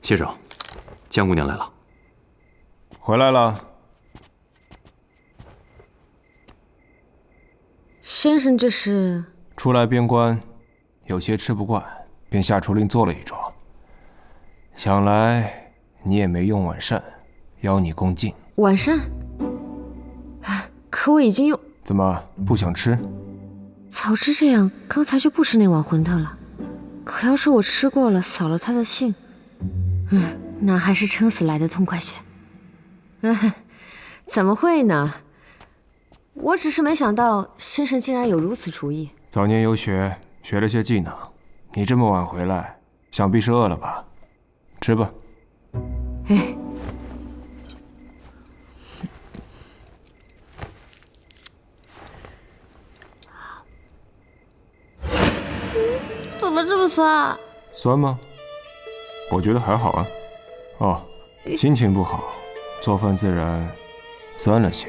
先生，江姑娘来了。回来了。先生，这是？初来边关，有些吃不惯，便下厨令做了一桌。想来你也没用晚膳，邀你共进。晚膳？可我已经用……怎么不想吃？早知这样，刚才就不吃那碗馄饨了。可要是我吃过了，扫了他的兴，那还是撑死来的痛快些。怎么会呢？我只是没想到先生竟然有如此厨艺。早年游学，学了些技能。你这么晚回来，想必是饿了吧？吃吧。哎，怎么这么酸？酸吗？我觉得还好啊。哦，心情不好，做饭自然酸了些。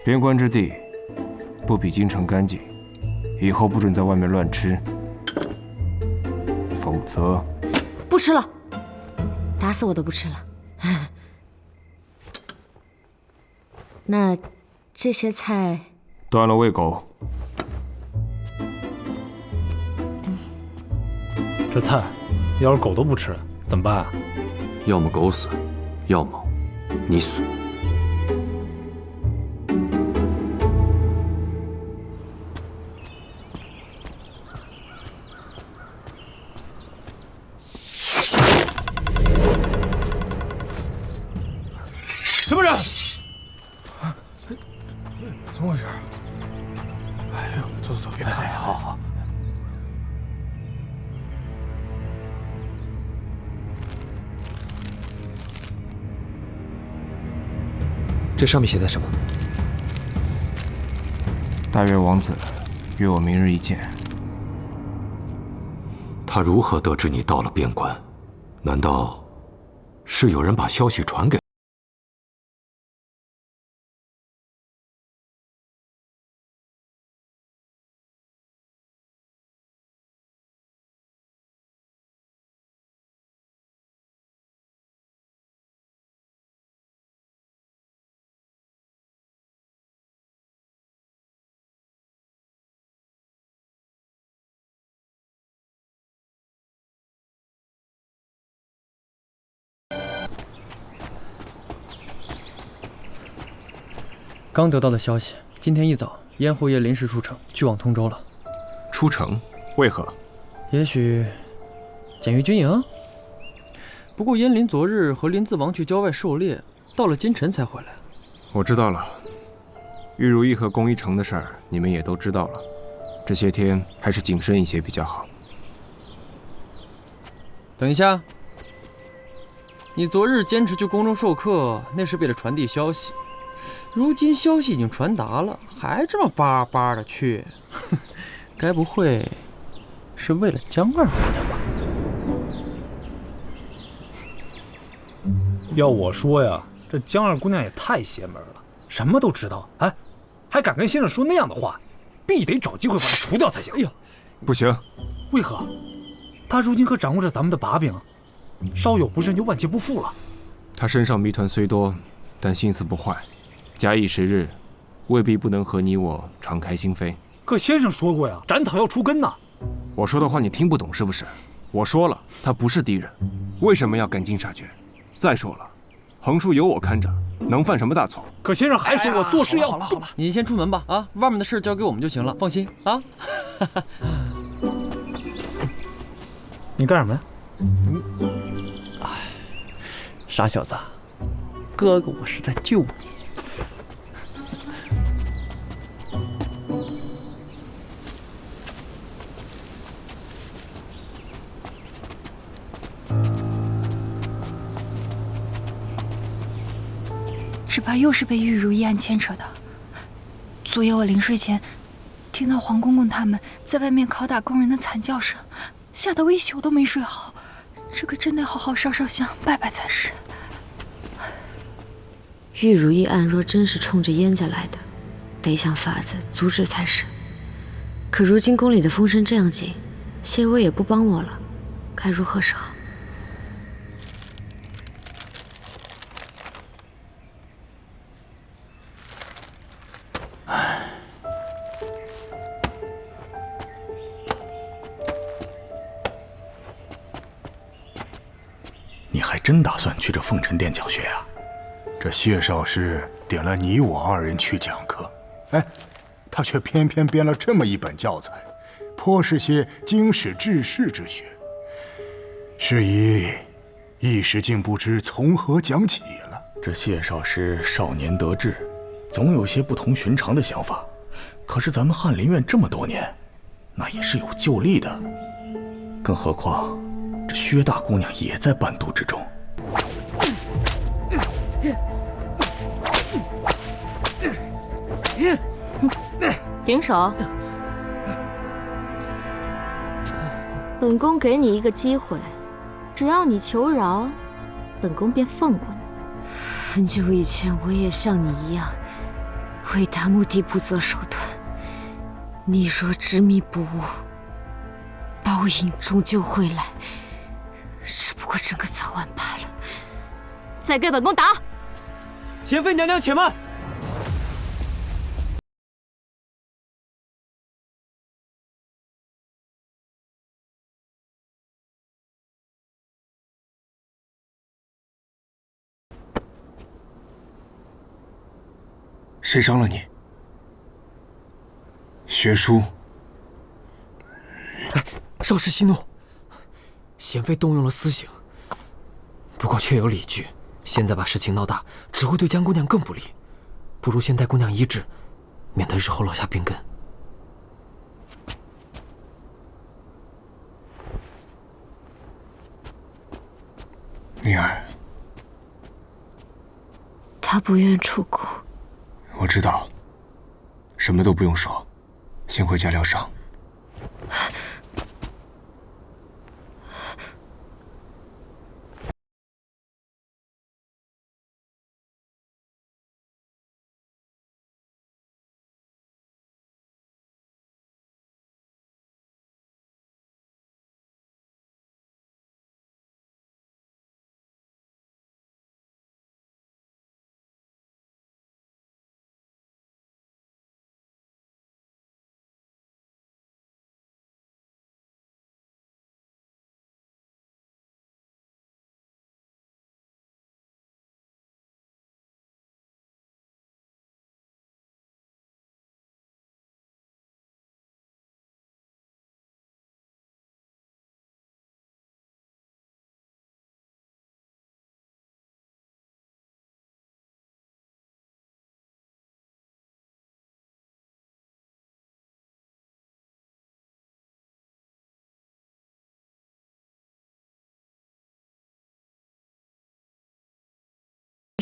边关之地不比京城干净，以后不准在外面乱吃，否则……不吃了，打死我都不吃了。那这些菜断了喂狗。这菜要是狗都不吃怎么办啊？要么狗死，要么你死。什么人？怎么回事？哎呦，走走走，别看了。好好。这上面写的什么？大越王子约我明日一见。他如何得知你到了边关？难道是有人把消息传给？刚得到的消息，今天一早，燕侯爷临时出城，去往通州了。出城？为何？也许检阅军营。不过燕林昨日和林子王去郊外狩猎，到了今晨才回来。我知道了。玉如意和宫一城的事儿，你们也都知道了。这些天还是谨慎一些比较好。等一下，你昨日坚持去宫中授课，那是为了传递消息。如今消息已经传达了，还这么巴巴的去，该不会是为了江二姑娘吧？要我说呀，这江二姑娘也太邪门了，什么都知道，哎，还敢跟先生说那样的话，必得找机会把她除掉才行。哎呀，不行，为何？她如今可掌握着咱们的把柄，稍有不慎就万劫不复了。她身上谜团虽多，但心思不坏。假以时日，未必不能和你我敞开心扉。可先生说过呀，斩草要除根呐。我说的话你听不懂是不是？我说了，他不是敌人，为什么要赶尽杀绝？再说了，横竖有我看着，能犯什么大错？可先生还说我做事要……好了，你先出门吧，啊，外面的事交给我们就行了，放心啊。你干什么呀？哎，傻小子，哥哥我是在救你。只怕又是被玉如意案牵扯的。昨夜我临睡前，听到黄公公他们在外面拷打工人的惨叫声，吓得我一宿都没睡好。这可真得好好烧烧香拜拜才是。玉如意案若真是冲着燕家来的，得想法子阻止才是。可如今宫里的风声这样紧，谢微也不帮我了，该如何是好？真打算去这凤尘殿讲学呀？这谢少师点了你我2人去讲课，哎，他却偏偏编了这么一本教材，颇是些经史治世之学。是以一时竟不知从何讲起了。这谢少师少年得志，总有些不同寻常的想法。可是咱们翰林院这么多年，那也是有旧例的。更何况，这薛大姑娘也在伴读之中。停手！本宫给你一个机会，只要你求饶，本宫便放过你。很久以前，我也像你一样，为达目的不择手段。你若执迷不悟，报应终究会来，只不过争个早晚罢了。再给本宫打！贤妃娘娘且慢。谁伤了你？学书。少师息怒，贤妃动用了私刑，不过确有理据。现在把事情闹大，只会对江姑娘更不利。不如先带姑娘医治，免得日后落下病根。宁儿，他不愿出宫。我知道，什么都不用说，先回家疗伤。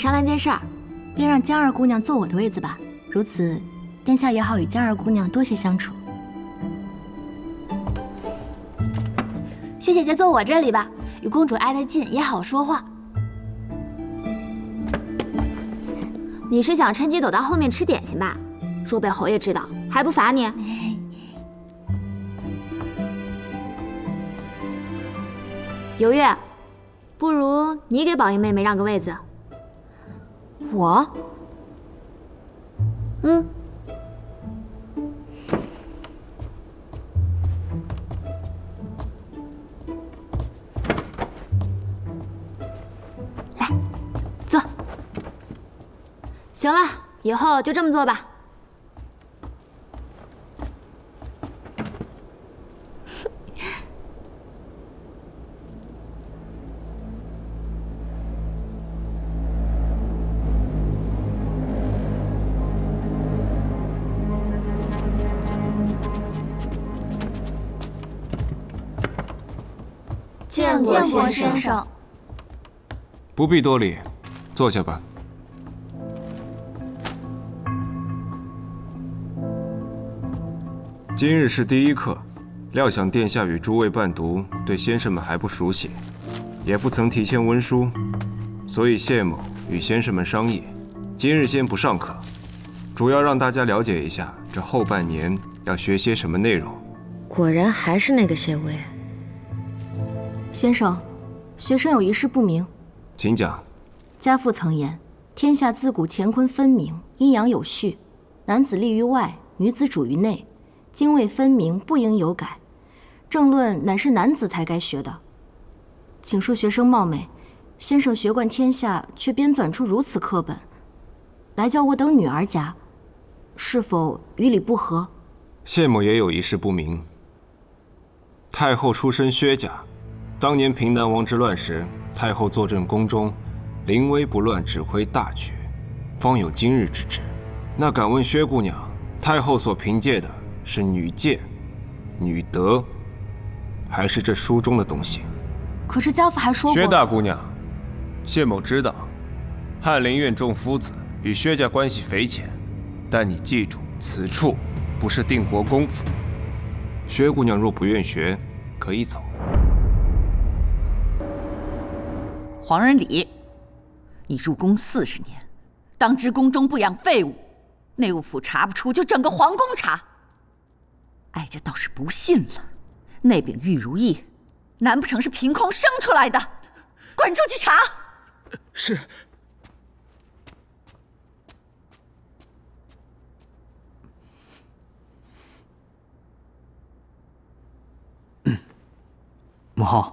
商量件事儿，便让江二姑娘坐我的位子吧，如此，殿下也好与江二姑娘多些相处。薛姐姐坐我这里吧，与公主挨得近也好说话。你是想趁机躲到后面吃点心吧？若被侯爷知道，还不罚你？尤月，不如你给宝英妹妹让个位子。我？来，坐。行了，以后就这么做吧。见过先生。不必多礼，坐下吧。今日是第一课，料想殿下与诸位伴读对先生们还不熟悉，也不曾提签文书，所以谢某与先生们商议，今日先不上课，主要让大家了解一下这后半年要学些什么内容。果然还是那个谢薇。先生，学生有一事不明。请讲。家父曾言，天下自古乾坤分明，阴阳有序，男子立于外，女子主于内，泾渭分明，不应有改。政论乃是男子才该学的。请恕学生冒昧，先生学贯天下，却编纂出如此课本，来教我等女儿家，是否与理不合？谢某也有一事不明。太后出身薛家，当年平南王之乱时，太后坐镇宫中，临危不乱，指挥大局，方有今日之志。那敢问薛姑娘，太后所凭借的是女戒、女德，还是这书中的东西？可是家父还说过，薛大姑娘，谢某知道，翰林院众夫子与薛家关系匪浅，但你记住，此处不是定国公府。薛姑娘若不愿学，可以走。黄仁礼，你入宫40年，当知宫中不养废物，内务府查不出，就整个皇宫查。哀家倒是不信了，那柄玉如意，难不成是凭空生出来的？滚出去查！是。母后，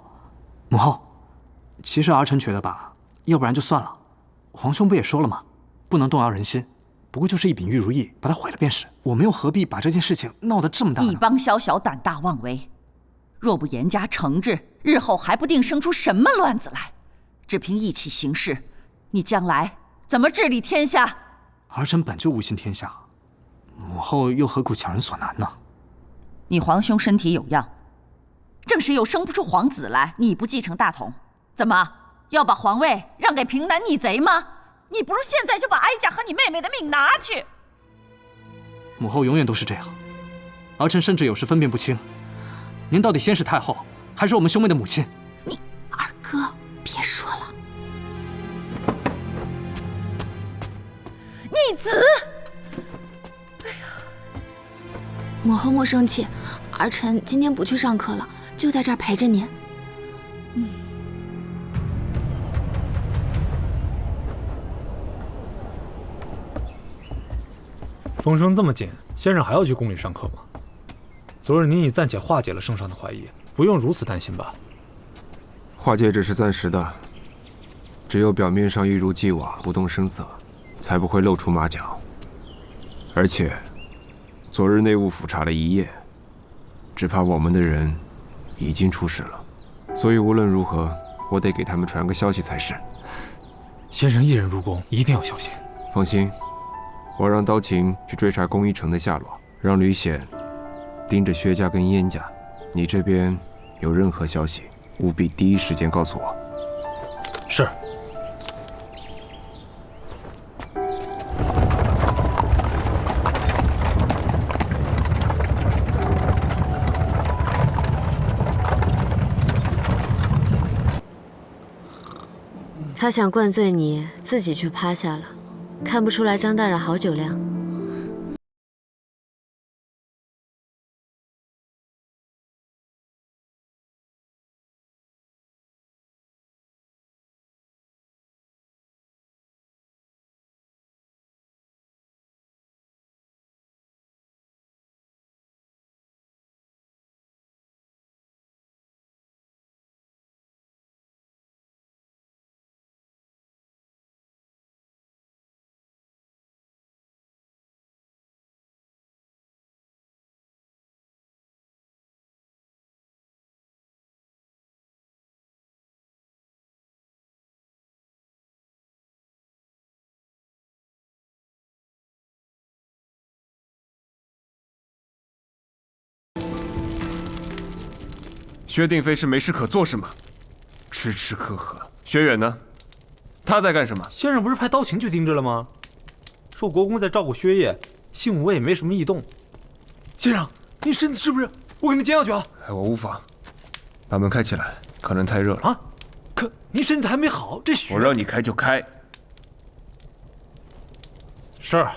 母后，其实儿臣觉得吧，要不然就算了。皇兄不也说了吗？不能动摇人心，不过就是一柄玉如意，把它毁了便是。我们又何必把这件事情闹得这么大呢？一帮宵小胆大妄为，若不严加惩治，日后还不定生出什么乱子来。只凭一起行事，你将来怎么治理天下？儿臣本就无心天下，母后又何苦强人所难呢？你皇兄身体有恙，正时又生不出皇子来，你不继承大统，怎么要把皇位让给平南逆贼吗？你不如现在就把哀家和你妹妹的命拿去。母后永远都是这样，儿臣甚至有时分辨不清，您到底先是太后，还是我们兄妹的母亲？你二哥，别说了。逆子！母后莫生气，儿臣今天不去上课了，就在这儿陪着您。风声这么紧，先生还要去宫里上课吗？昨日您已暂且化解了圣上的怀疑，不用如此担心吧？化解只是暂时的，只有表面上一如既往不动声色，才不会露出马脚。而且，昨日内务府查了一夜，只怕我们的人已经出事了，所以无论如何，我得给他们传个消息才是。先生一人入宫，一定要小心。放心，我让刀琴去追查宫一城的下落，让吕显盯着薛家跟燕家。你这边有任何消息，务必第一时间告诉我。是。他想灌醉你，自己却趴下了，看不出来张大人好酒量。薛定飞是没事可做是吗？吃吃喝喝。薛远呢？他在干什么？先生不是派刀琴去盯着了吗？说国公在照顾薛业，姓吴也没什么异动。先生，您身子是不是？我给您煎药去啊。我无妨。把门开起来，可能太热了啊。可您身子还没好，这血……我让你开就开。是。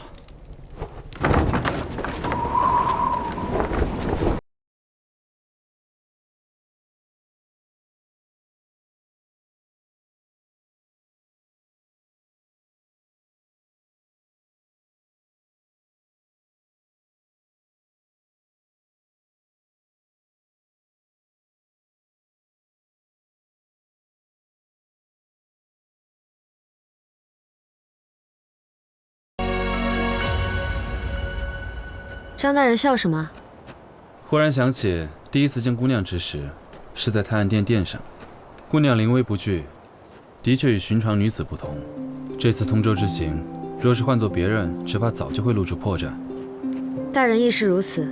张大人笑什么？忽然想起第一次见姑娘之时，是在太安殿殿上。姑娘临危不惧，的确与寻常女子不同。这次通州之行，若是换做别人，只怕早就会露出破绽。大人亦是如此。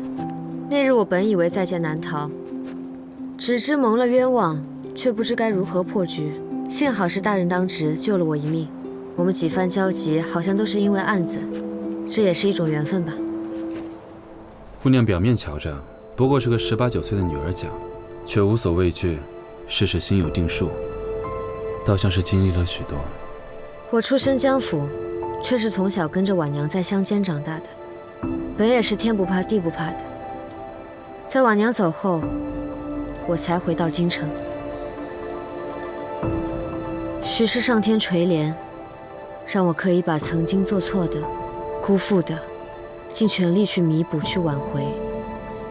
那日我本以为在劫难逃，只知蒙了冤枉，却不知该如何破局。幸好是大人当值，救了我一命。我们几番交集，好像都是因为案子，这也是一种缘分吧。姑娘表面瞧着不过是个18、19岁的女儿家，却无所畏惧，事事心有定数，倒像是经历了许多。我出身江府，却是从小跟着婉娘在乡间长大的，本也是天不怕地不怕的。在婉娘走后，我才回到京城。许是上天垂怜，让我可以把曾经做错的、辜负的，尽全力去弥补、去挽回。